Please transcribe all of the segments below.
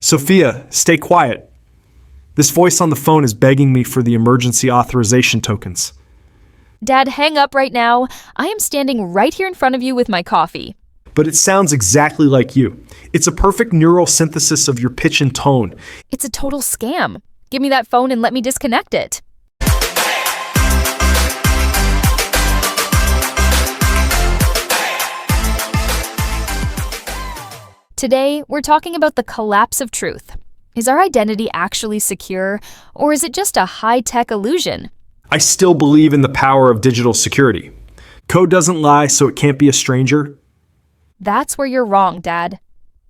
Sophia, stay quiet. This voice on the phone is begging me for the emergency authorization tokens. Dad, hang up right now. I am standing right here in front of you with my coffee. But it sounds exactly like you. It's a perfect neural synthesis of your pitch and tone. It's a total scam. Give me that phone and let me disconnect it. Today, we're talking about the collapse of truth. Is our identity actually secure, or is it just a high-tech illusion? I still believe in the power of digital security. Code doesn't lie, so it can't be a stranger. That's where you're wrong, Dad.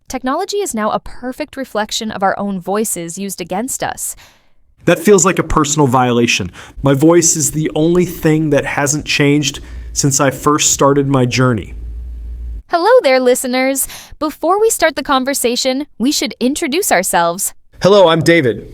Technology is now a perfect reflection of our own voices used against us. That feels like a personal violation. My voice is the only thing that hasn't changed since I first started my journey. Hello there, listeners. Before we start the conversation, we should introduce ourselves. Hello, I'm David.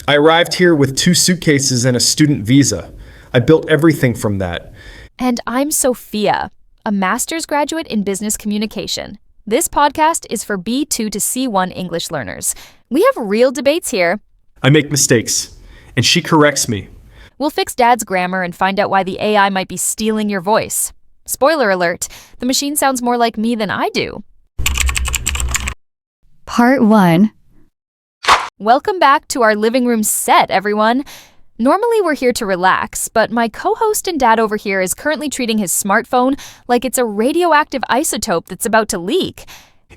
I arrived here with 2 suitcases and a student visa. I built everything from that. And I'm Sophia, a master's graduate in business communication. This podcast is for B2 to C1 English learners. We have real debates here. I make mistakes, and she corrects me. We'll fix Dad's grammar and find out why the AI might be stealing your voice. Spoiler alert, the machine sounds more like me than I do. Part 1. Welcome back to our living room set, everyone. Normally we're here to relax, but my co-host and Dad over here is currently treating his smartphone like it's a radioactive isotope that's about to leak.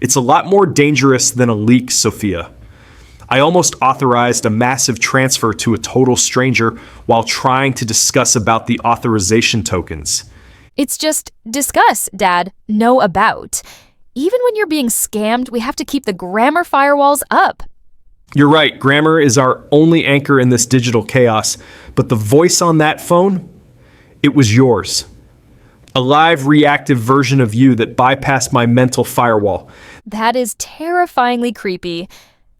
It's a lot more dangerous than a leak, Sophia. I almost authorized a massive transfer to a total stranger while trying to discuss about the authorization tokens. It's just discuss, Dad, no about. Even when you're being scammed, we have to keep the grammar firewalls up. You're right, grammar is our only anchor in this digital chaos, but the voice on that phone, it was yours. A live, reactive version of you that bypassed my mental firewall. That is terrifyingly creepy.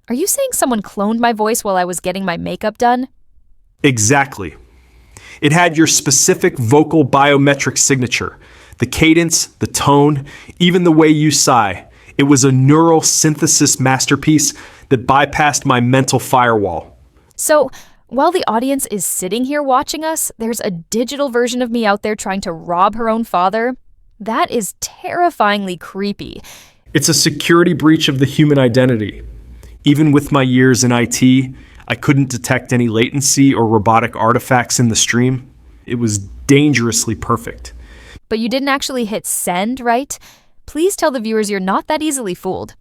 Are you saying someone cloned my voice while I was getting my makeup done? Exactly. It had your specific vocal biometric signature, the cadence, the tone, even the way you sigh. It was a neural synthesis masterpiece that bypassed my mental firewall. So, while the audience is sitting here watching us, there's a digital version of me out there trying to rob her own father? That is terrifyingly creepy. It's a security breach of the human identity. Even with my years in IT, I couldn't detect any latency or robotic artifacts in the stream. It was dangerously perfect. But you didn't actually hit send, right? Please tell the viewers you're not that easily fooled.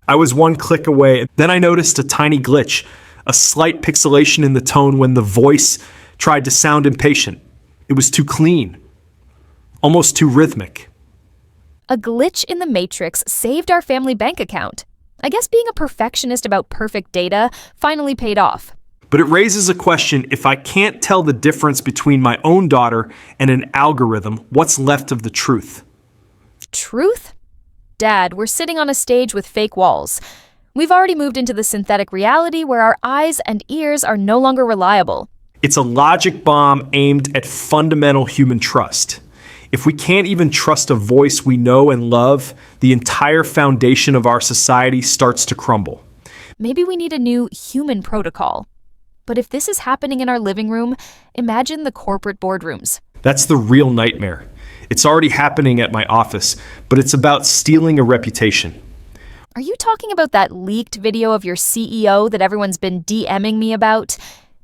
I was one click away. Then I noticed a tiny glitch, a slight pixelation in the tone when the voice tried to sound impatient. It was too clean, almost too rhythmic. A glitch in the matrix saved our family bank account. I guess being a perfectionist about perfect data finally paid off. But it raises a question: if I can't tell the difference between my own daughter and an algorithm, what's left of the truth? Truth? Dad, we're sitting on a stage with fake walls. We've already moved into the synthetic reality where our eyes and ears are no longer reliable. It's a logic bomb aimed at fundamental human trust. If we can't even trust a voice we know and love, the entire foundation of our society starts to crumble. Maybe we need a new human protocol. But if this is happening in our living room, imagine the corporate boardrooms. That's the real nightmare. It's already happening at my office, but it's about stealing a reputation. Are you talking about that leaked video of your CEO that everyone's been DMing me about?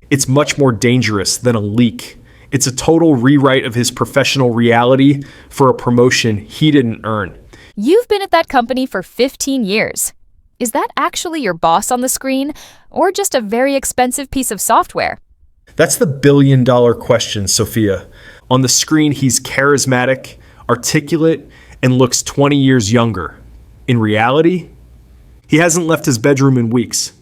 It's much more dangerous than a leak. It's a total rewrite of his professional reality for a promotion he didn't earn. You've been at that company for 15 years. Is that actually your boss on the screen, or just a very expensive piece of software? That's the billion-dollar question, Sophia. On the screen, he's charismatic, articulate, and looks 20 years younger. In reality, he hasn't left his bedroom in weeks.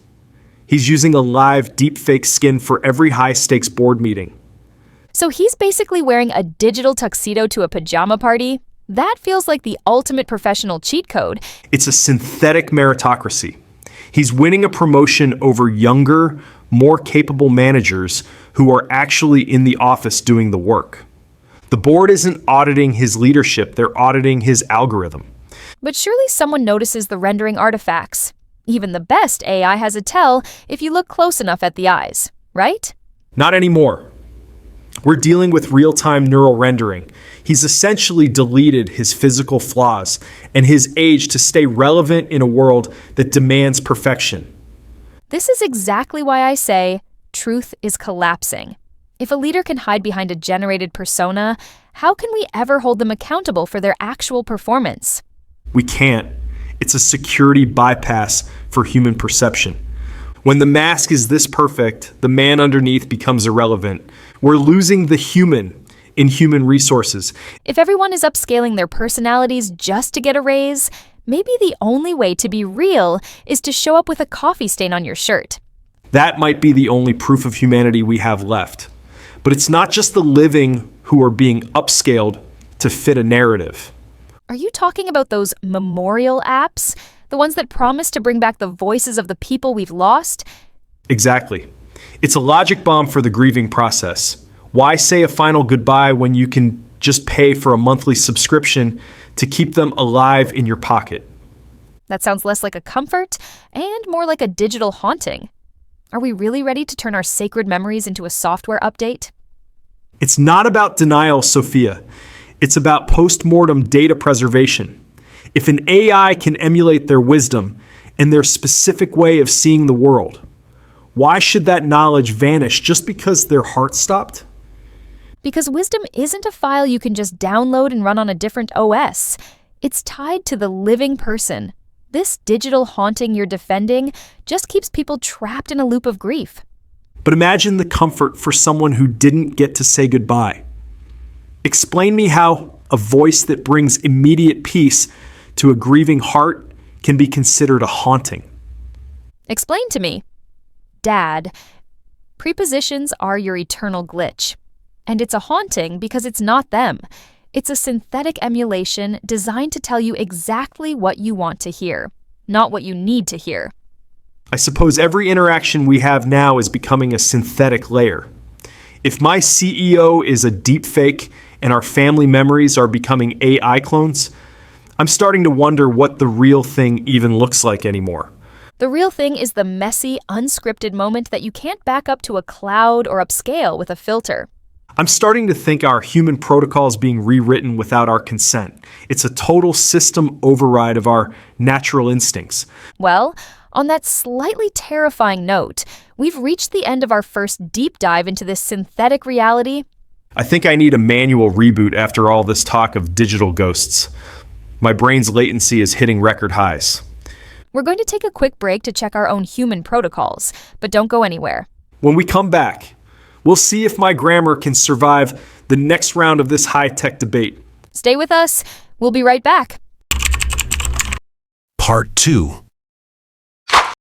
He's using a live deepfake skin for every high-stakes board meeting. So he's basically wearing a digital tuxedo to a pajama party? That feels like the ultimate professional cheat code. It's a synthetic meritocracy. He's winning a promotion over younger, more capable managers who are actually in the office doing the work. The board isn't auditing his leadership, they're auditing his algorithm. But surely someone notices the rendering artifacts. Even the best AI has a tell if you look close enough at the eyes, right? Not anymore. We're dealing with real-time neural rendering. He's essentially deleted his physical flaws and his age to stay relevant in a world that demands perfection. This is exactly why I say truth is collapsing. If a leader can hide behind a generated persona, how can we ever hold them accountable for their actual performance? We can't. It's a security bypass for human perception. When the mask is this perfect, the man underneath becomes irrelevant. We're losing the human in human resources. If everyone is upscaling their personalities just to get a raise, maybe the only way to be real is to show up with a coffee stain on your shirt. That might be the only proof of humanity we have left. But it's not just the living who are being upscaled to fit a narrative. Are you talking about those memorial apps? The ones that promise to bring back the voices of the people we've lost? Exactly. It's a logic bomb for the grieving process. Why say a final goodbye when you can just pay for a monthly subscription to keep them alive in your pocket? That sounds less like a comfort and more like a digital haunting. Are we really ready to turn our sacred memories into a software update? It's not about denial, Sophia. It's about post-mortem data preservation. If an AI can emulate their wisdom and their specific way of seeing the world, why should that knowledge vanish just because their heart stopped? Because wisdom isn't a file you can just download and run on a different OS. It's tied to the living person. This digital haunting you're defending just keeps people trapped in a loop of grief. But imagine the comfort for someone who didn't get to say goodbye. Explain me how a voice that brings immediate peace to a grieving heart can be considered a haunting. Explain to me. Dad, prepositions are your eternal glitch. And it's a haunting because it's not them. It's a synthetic emulation designed to tell you exactly what you want to hear, not what you need to hear. I suppose every interaction we have now is becoming a synthetic layer. If my CEO is a deepfake and our family memories are becoming AI clones, I'm starting to wonder what the real thing even looks like anymore. The real thing is the messy, unscripted moment that you can't back up to a cloud or upscale with a filter. I'm starting to think our human protocol is being rewritten without our consent. It's a total system override of our natural instincts. Well, on that slightly terrifying note, we've reached the end of our first deep dive into this synthetic reality. I think I need a manual reboot after all this talk of digital ghosts. My brain's latency is hitting record highs. We're going to take a quick break to check our own human protocols, but don't go anywhere. When we come back, we'll see if my grammar can survive the next round of this high-tech debate. Stay with us. We'll be right back. Part 2.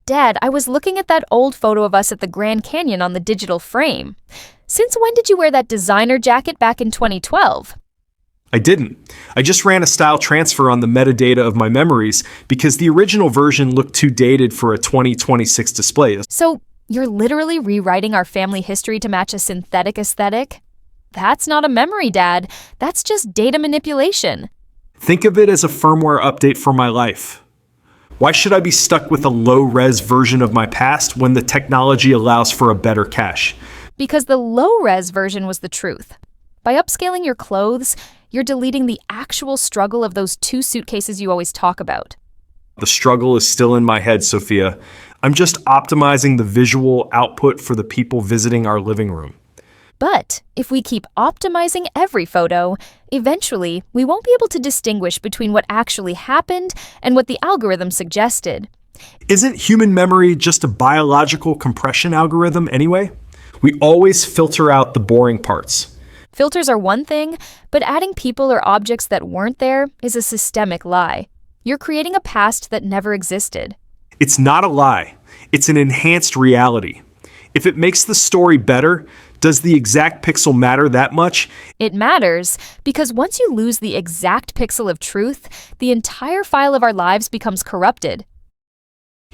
Dad, I was looking at that old photo of us at the Grand Canyon on the digital frame. Since when did you wear that designer jacket back in 2012? I didn't. I just ran a style transfer on the metadata of my memories because the original version looked too dated for a 2026 display. So, you're literally rewriting our family history to match a synthetic aesthetic? That's not a memory, Dad. That's just data manipulation. Think of it as a firmware update for my life. Why should I be stuck with a low-res version of my past when the technology allows for a better cache? Because the low-res version was the truth. By upscaling your clothes, you're deleting the actual struggle of those 2 suitcases you always talk about. The struggle is still in my head, Sophia. I'm just optimizing the visual output for the people visiting our living room. But if we keep optimizing every photo, eventually we won't be able to distinguish between what actually happened and what the algorithm suggested. Isn't human memory just a biological compression algorithm anyway? We always filter out the boring parts. Filters are one thing, but adding people or objects that weren't there is a systemic lie. You're creating a past that never existed. It's not a lie. It's an enhanced reality. If it makes the story better, does the exact pixel matter that much? It matters because once you lose the exact pixel of truth, the entire file of our lives becomes corrupted.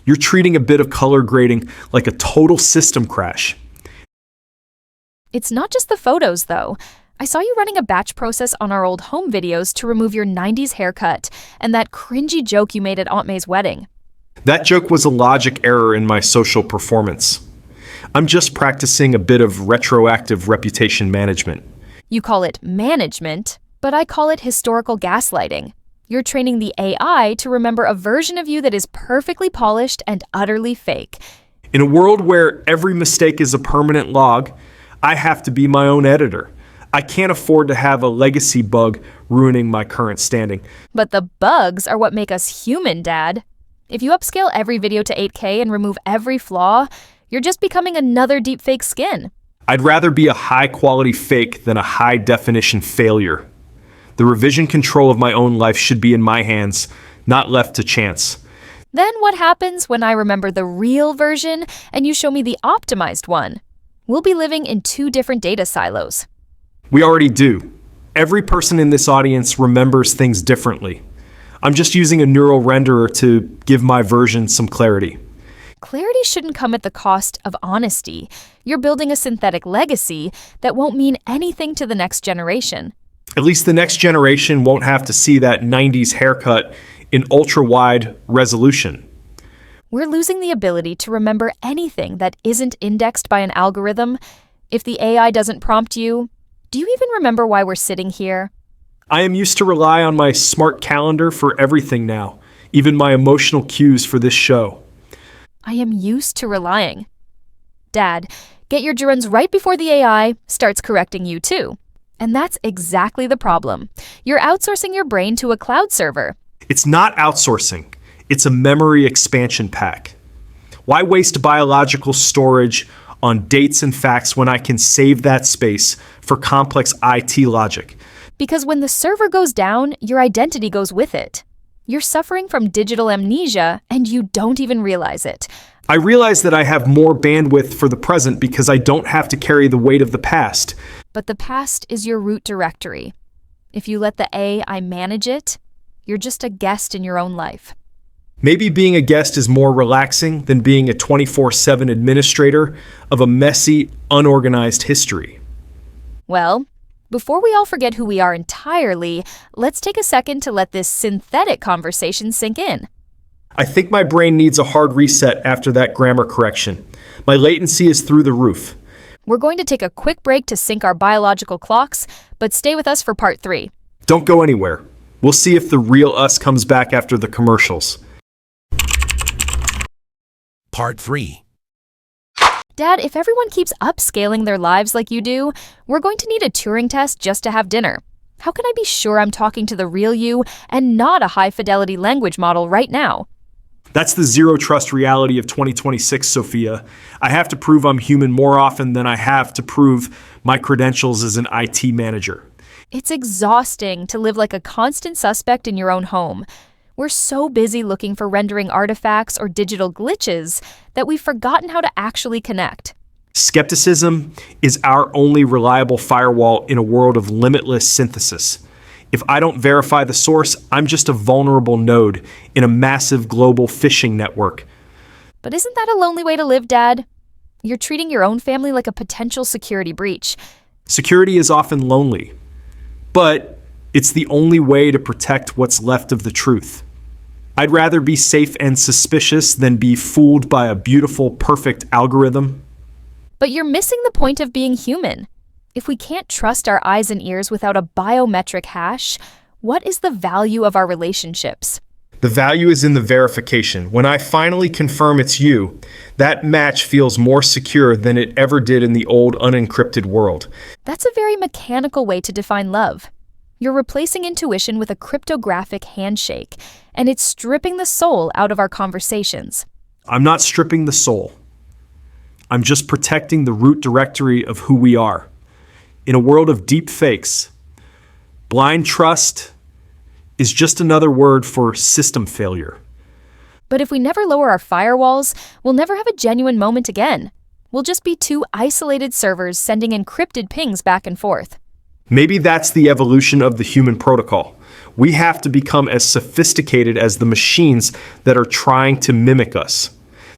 You're treating a bit of color grading like a total system crash. It's not just the photos, though. I saw you running a batch process on our old home videos to remove your 90s haircut and that cringy joke you made at Aunt May's wedding. That joke was a logic error in my social performance. I'm just practicing a bit of retroactive reputation management. You call it management, but I call it historical gaslighting. You're training the AI to remember a version of you that is perfectly polished and utterly fake. In a world where every mistake is a permanent log, I have to be my own editor. I can't afford to have a legacy bug ruining my current standing. But the bugs are what make us human, Dad. If you upscale every video to 8K and remove every flaw, you're just becoming another deepfake skin. I'd rather be a high-quality fake than a high-definition failure. The revision control of my own life should be in my hands, not left to chance. Then what happens when I remember the real version and you show me the optimized one? We'll be living in two different data silos. We already do. Every person in this audience remembers things differently. I'm just using a neural renderer to give my version some clarity. Clarity shouldn't come at the cost of honesty. You're building a synthetic legacy that won't mean anything to the next generation. At least the next generation won't have to see that 90s haircut in ultra-wide resolution. We're losing the ability to remember anything that isn't indexed by an algorithm. If the AI doesn't prompt you, do you even remember why we're sitting here? I am used to rely on my smart calendar for everything now, even my emotional cues for this show. I am used to relying. Dad, get your gerunds right before the AI starts correcting you too. And that's exactly the problem. You're outsourcing your brain to a cloud server. It's not outsourcing. It's a memory expansion pack. Why waste biological storage on dates and facts when I can save that space for complex IT logic? Because when the server goes down, your identity goes with it. You're suffering from digital amnesia and you don't even realize it. I realize that I have more bandwidth for the present because I don't have to carry the weight of the past. But the past is your root directory. If you let the AI manage it, you're just a guest in your own life. Maybe being a guest is more relaxing than being a 24/7 administrator of a messy, unorganized history. Well, before we all forget who we are entirely, let's take a second to let this synthetic conversation sink in. I think my brain needs a hard reset after that grammar correction. My latency is through the roof. We're going to take a quick break to sync our biological clocks, but stay with us for part 3. Don't go anywhere. We'll see if the real us comes back after the commercials. Part 3. Dad, if everyone keeps upscaling their lives like you do, we're going to need a Turing test just to have dinner. How can I be sure I'm talking to the real you and not a high-fidelity language model right now? That's the zero-trust reality of 2026, Sophia. I have to prove I'm human more often than I have to prove my credentials as an IT manager. It's exhausting to live like a constant suspect in your own home. We're so busy looking for rendering artifacts or digital glitches that we've forgotten how to actually connect. Skepticism is our only reliable firewall in a world of limitless synthesis. If I don't verify the source, I'm just a vulnerable node in a massive global phishing network. But isn't that a lonely way to live, Dad? You're treating your own family like a potential security breach. Security is often lonely, but it's the only way to protect what's left of the truth. I'd rather be safe and suspicious than be fooled by a beautiful, perfect algorithm. But you're missing the point of being human. If we can't trust our eyes and ears without a biometric hash, what is the value of our relationships? The value is in the verification. When I finally confirm it's you, that match feels more secure than it ever did in the old unencrypted world. That's a very mechanical way to define love. You're replacing intuition with a cryptographic handshake, and it's stripping the soul out of our conversations. I'm not stripping the soul. I'm just protecting the root directory of who we are. In a world of deep fakes, blind trust is just another word for system failure. But if we never lower our firewalls, we'll never have a genuine moment again. We'll just be two isolated servers sending encrypted pings back and forth. Maybe that's the evolution of the human protocol. We have to become as sophisticated as the machines that are trying to mimic us.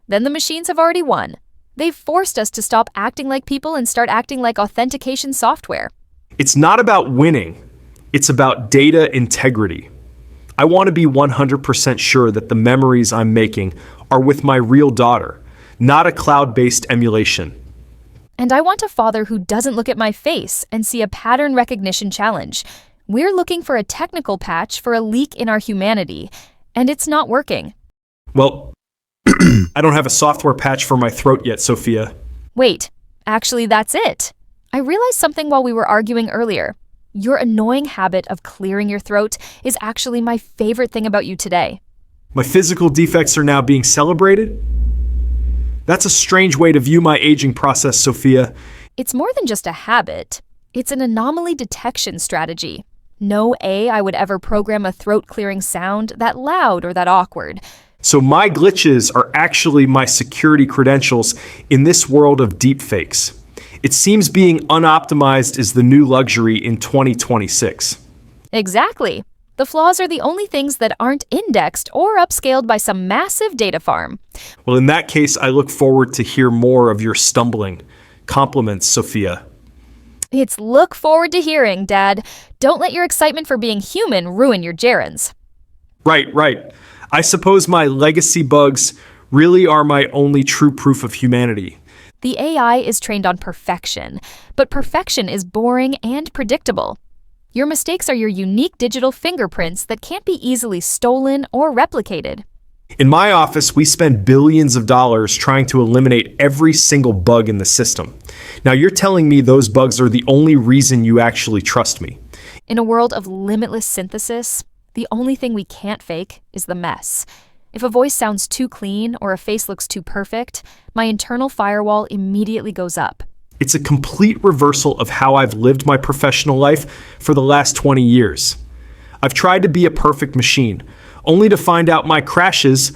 Then the machines have already won. They've forced us to stop acting like people and start acting like authentication software. It's not about winning. It's about data integrity. I want to be 100% sure that the memories I'm making are with my real daughter, not a cloud-based emulation. And I want a father who doesn't look at my face and see a pattern recognition challenge. We're looking for a technical patch for a leak in our humanity, and it's not working. Well, I don't have a software patch for my throat yet, Sophia. Wait, actually that's it. I realized something while we were arguing earlier. Your annoying habit of clearing your throat is actually my favorite thing about you today. My physical defects are now being celebrated? That's a strange way to view my aging process, Sophia. It's more than just a habit. It's an anomaly detection strategy. No AI would ever program a throat-clearing sound that loud or that awkward. So my glitches are actually my security credentials in this world of deepfakes. It seems being unoptimized is the new luxury in 2026. Exactly. The flaws are the only things that aren't indexed or upscaled by some massive data farm. Well, in that case, I look forward to hear more of your stumbling. Compliments, Sophia. It's look forward to hearing, Dad. Don't let your excitement for being human ruin your gerunds. Right. I suppose my legacy bugs really are my only true proof of humanity. The AI is trained on perfection, but perfection is boring and predictable. Your mistakes are your unique digital fingerprints that can't be easily stolen or replicated. In my office, we spend billions of dollars trying to eliminate every single bug in the system. Now you're telling me those bugs are the only reason you actually trust me. In a world of limitless synthesis, the only thing we can't fake is the mess. If a voice sounds too clean or a face looks too perfect, my internal firewall immediately goes up. It's a complete reversal of how I've lived my professional life for the last 20 years. I've tried to be a perfect machine, only to find out my crashes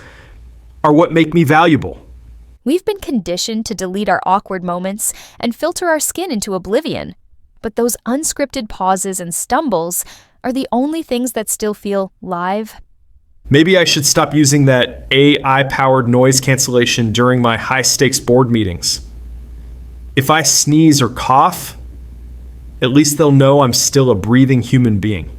are what make me valuable. We've been conditioned to delete our awkward moments and filter our skin into oblivion. But those unscripted pauses and stumbles are the only things that still feel live. Maybe I should stop using that AI-powered noise cancellation during my high-stakes board meetings. If I sneeze or cough, at least they'll know I'm still a breathing human being.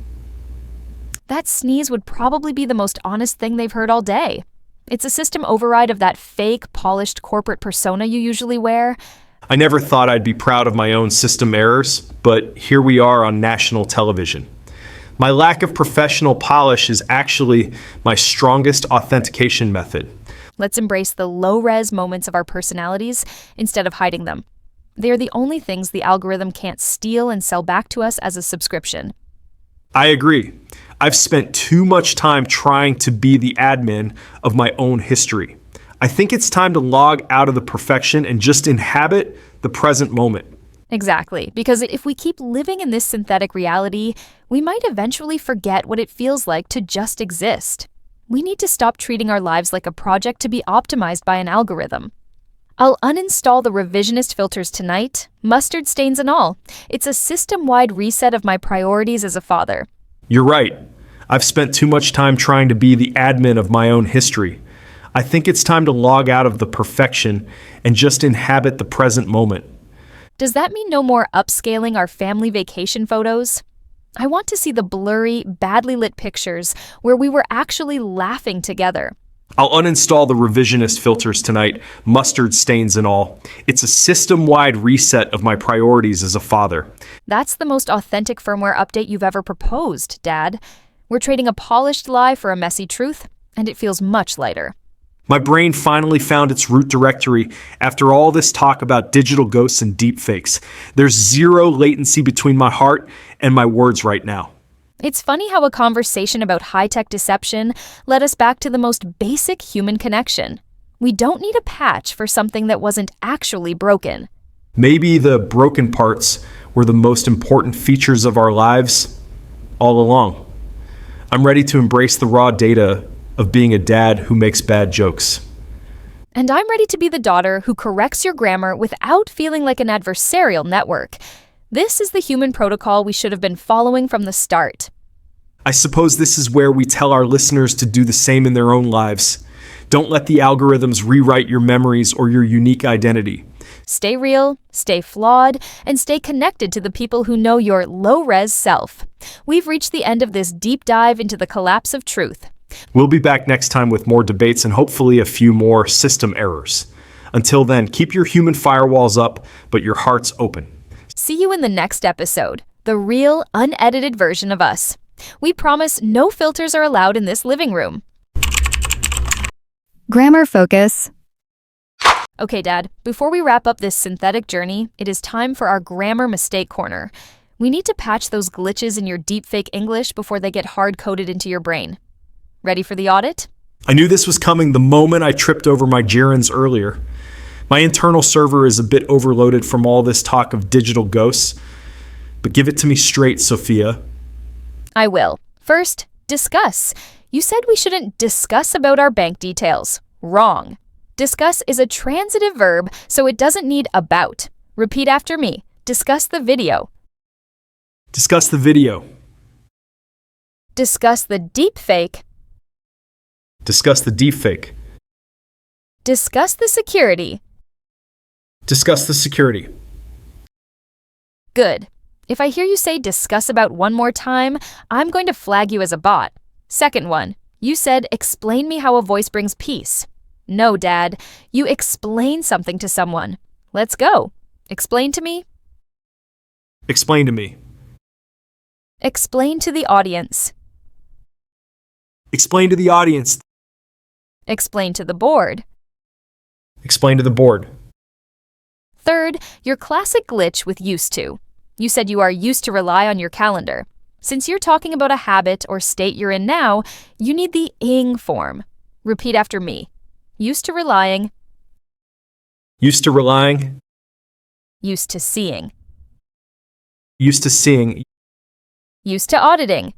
That sneeze would probably be the most honest thing they've heard all day. It's a system override of that fake, polished corporate persona you usually wear. I never thought I'd be proud of my own system errors, but here we are on national television. My lack of professional polish is actually my strongest authentication method. Let's embrace the low-res moments of our personalities instead of hiding them. They are the only things the algorithm can't steal and sell back to us as a subscription. I agree. I've spent too much time trying to be the admin of my own history. I think it's time to log out of the perfection and just inhabit the present moment. Exactly, because if we keep living in this synthetic reality, we might eventually forget what it feels like to just exist. We need to stop treating our lives like a project to be optimized by an algorithm. I'll uninstall the revisionist filters tonight, mustard stains and all. It's a system-wide reset of my priorities as a father. You're right. I've spent too much time trying to be the admin of my own history. I think it's time to log out of the perfection and just inhabit the present moment. Does that mean no more upscaling our family vacation photos? I want to see the blurry, badly lit pictures where we were actually laughing together. I'll uninstall the revisionist filters tonight, mustard stains and all. It's a system-wide reset of my priorities as a father. That's the most authentic firmware update you've ever proposed, Dad. We're trading a polished lie for a messy truth, and it feels much lighter. My brain finally found its root directory after all this talk about digital ghosts and deepfakes. There's zero latency between my heart and my words right now. It's funny how a conversation about high-tech deception led us back to the most basic human connection. We don't need a patch for something that wasn't actually broken. Maybe the broken parts were the most important features of our lives all along. I'm ready to embrace the raw data of being a dad who makes bad jokes. And I'm ready to be the daughter who corrects your grammar without feeling like an adversarial network. This is the human protocol we should have been following from the start. I suppose this is where we tell our listeners to do the same in their own lives. Don't let the algorithms rewrite your memories or your unique identity. Stay real, stay flawed, and stay connected to the people who know your low-res self. We've reached the end of this deep dive into the collapse of truth. We'll be back next time with more debates and hopefully a few more system errors. Until then, keep your human firewalls up, but your hearts open. See you in the next episode, the real, unedited version of us. We promise no filters are allowed in this living room. Grammar focus. Okay, Dad, before we wrap up this synthetic journey, it is time for our grammar mistake corner. We need to patch those glitches in your deepfake English before they get hard-coded into your brain. Ready for the audit? I knew this was coming the moment I tripped over my gerunds earlier. My internal server is a bit overloaded from all this talk of digital ghosts. But give it to me straight, Sophia. I will. First, discuss. You said we shouldn't discuss about our bank details. Wrong. Discuss is a transitive verb, so it doesn't need about. Repeat after me. Discuss the video. Discuss the video. Discuss the deepfake. Discuss the deepfake. Discuss the security. Discuss the security. Good. If I hear you say discuss about one more time, I'm going to flag you as a bot. Second one, you said explain me how a voice brings peace. No, Dad, you explain something to someone. Let's go. Explain to me. Explain to me. Explain to the audience. Explain to the audience. Explain to the board. Explain to the board. Third, your classic glitch with used to. You said you are used to rely on your calendar. Since you're talking about a habit or state you're in now, you need the ing form. Repeat after me. Used to relying. Used to relying. Used to seeing. Used to seeing. Used to auditing.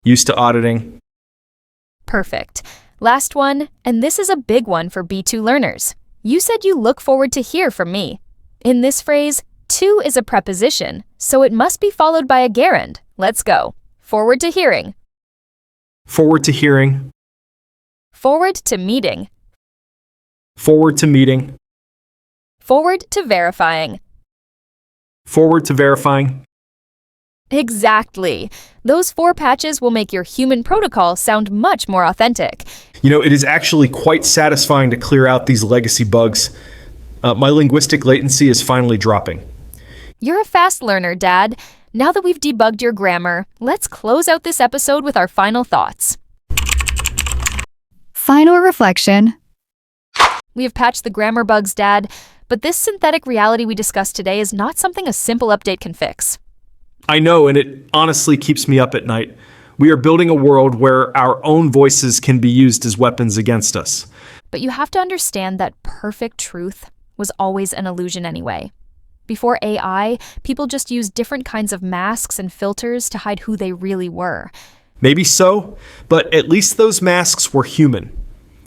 Used to auditing. Perfect. Last one, and this is a big one for B2 learners. You said you look forward to hear from me. In this phrase, to is a preposition, so it must be followed by a gerund. Let's go. Forward to hearing. Forward to hearing. Forward to meeting. Forward to meeting. Forward to verifying. Forward to verifying. Exactly. Those 4 patches will make your human protocol sound much more authentic. You know, it is actually quite satisfying to clear out these legacy bugs. My linguistic latency is finally dropping. You're a fast learner, Dad. Now that we've debugged your grammar, let's close out this episode with our final thoughts. Final reflection. We have patched the grammar bugs, Dad, but this synthetic reality we discussed today is not something a simple update can fix. I know, and it honestly keeps me up at night. We are building a world where our own voices can be used as weapons against us. But you have to understand that perfect truth was always an illusion anyway. Before AI, people just used different kinds of masks and filters to hide who they really were. Maybe so, but at least those masks were human.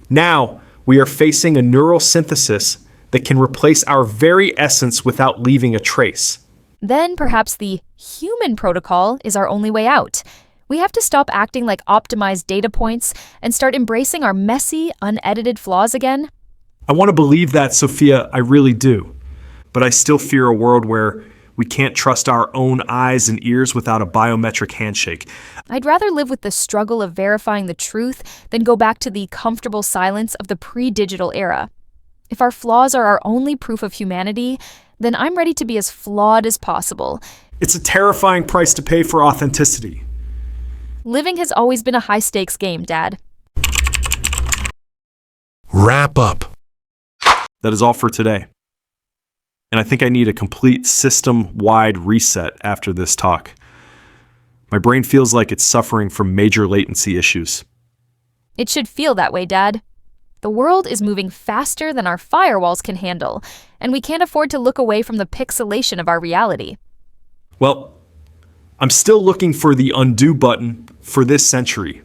Now, we are facing a neural synthesis that can replace our very essence without leaving a trace. Then perhaps the human protocol is our only way out. We have to stop acting like optimized data points and start embracing our messy, unedited flaws again. I want to believe that, Sophia, I really do. But I still fear a world where we can't trust our own eyes and ears without a biometric handshake. I'd rather live with the struggle of verifying the truth than go back to the comfortable silence of the pre-digital era. If our flaws are our only proof of humanity, then I'm ready to be as flawed as possible. It's a terrifying price to pay for authenticity. Living has always been a high-stakes game, Dad. Wrap up. That is all for today. And I think I need a complete system-wide reset after this talk. My brain feels like it's suffering from major latency issues. It should feel that way, Dad. The world is moving faster than our firewalls can handle, and we can't afford to look away from the pixelation of our reality. Well, I'm still looking for the undo button for this century.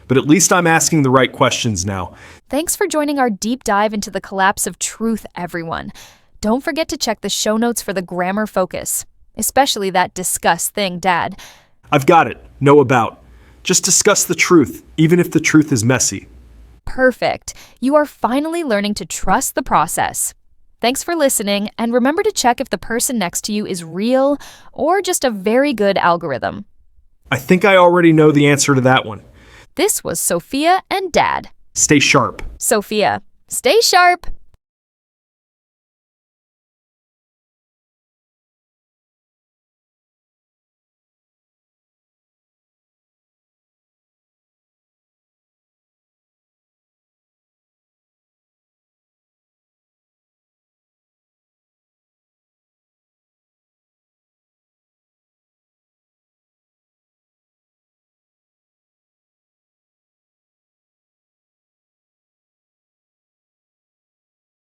But at least I'm asking the right questions now. Thanks for joining our deep dive into the collapse of truth, everyone. Don't forget to check the show notes for the grammar focus, especially that discuss thing, Dad. I've got it. No about. Just discuss the truth, even if the truth is messy. Perfect. You are finally learning to trust the process. Thanks for listening, and remember to check if the person next to you is real or just a very good algorithm. I think I already know the answer to that one. This was Sophia and Dad. Stay sharp. Sophia, stay sharp.